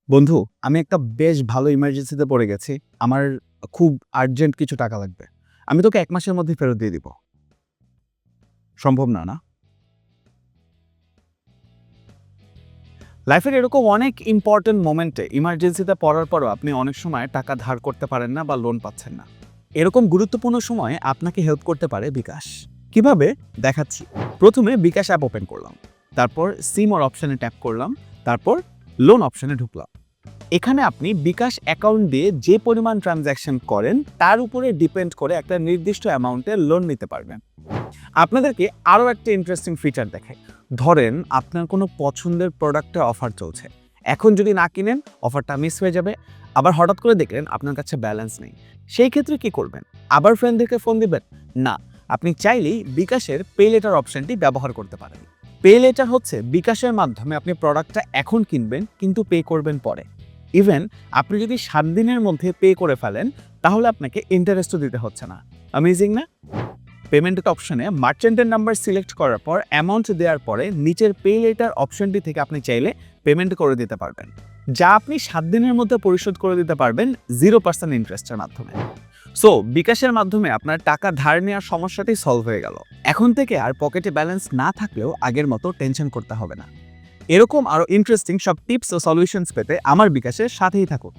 বন্ধু, আমি একটা বেশ ভালো ইমার্জেন্সিতে পড়ে গেছি। আমার খুব আর্জেন্ট কিছু টাকা লাগবে। আমি তোকে ১ মাসের মধ্যেই ফেরত দিয়ে দিব। সম্ভব না, না? লাইফের এরকম অনেক ইম্পোর্টেন্ট মোমেন্টে ইমার্জেন্সিতে পড়ার পরও আপনি অনেক সময় টাকা ধার করতে পারেন না বা লোন পাচ্ছেন না। এরকম গুরুত্বপূর্ণ সময়ে আপনাকে হেল্প করতে পারে বিকাশ। কিভাবে? দেখাচ্ছি। প্রথমে বিকাশ অ্যাপ ওপেন করলাম। তারপর সিম অর অপশনে ট্যাপ করলাম। তারপর লোন অপশনে ঢুকলাম। এখানে আপনি বিকাশ অ্যাকাউন্ট দিয়ে যে পরিমাণ ট্রানজ্যাকশন করেন তার উপরে ডিপেন্ড করে একটা নির্দিষ্ট অ্যামাউন্টের লোন নিতে পারবেন। আপনাদেরকে আরও একটা ইন্টারেস্টিং ফিচার দেখাই। ধরেন আপনার কোনো পছন্দের প্রোডাক্টের অফার চলছে। এখন যদি না কিনেন অফারটা মিস হয়ে যাবে। আবার হঠাৎ করে দেখলেন আপনার কাছে ব্যালেন্স নেই। সেই ক্ষেত্রে কি করবেন? আবার ফ্রেন্ডদেরকে ফোন দিবেন? না, আপনি চাইলেই বিকাশের পে লেটার অপশনটি ব্যবহার করতে পারেন। পে লেটার হচ্ছে বিকাশের মাধ্যমে আপনি প্রোডাক্টটা এখন কিনবেন কিন্তু পে করবেন পরে। ইভেন আপনি যদি ৭ দিনের মধ্যে পে করে ফেলেন তাহলে আপনাকে ইন্টারেস্টও দিতে হচ্ছে না। অ্যামেজিং না? পেমেন্ট অপশনে মার্চেন্টের নাম্বার সিলেক্ট করার পর অ্যামাউন্ট দেওয়ার পরে নিচের পে লেটার অপশনটি থেকে আপনি চাইলে পেমেন্ট করে দিতে পারবেন, যা আপনি ৭ দিনের মধ্যে পরিশোধ করে দিতে পারবেন 0% ইন্টারেস্টের মাধ্যমে। সো বিকাশের মাধ্যমে আপনার টাকা ধার নেওয়ার সমস্যাটি সলভ হয়ে গেল। এখন থেকে আর পকেটে ব্যালেন্স না থাকলেও আগের মতো টেনশন করতে হবে না। এরকম আরও ইন্টারেস্টিং সব টিপস ও সলিউশনস পেতে আমার বিকাশের সাথেই থাকুন।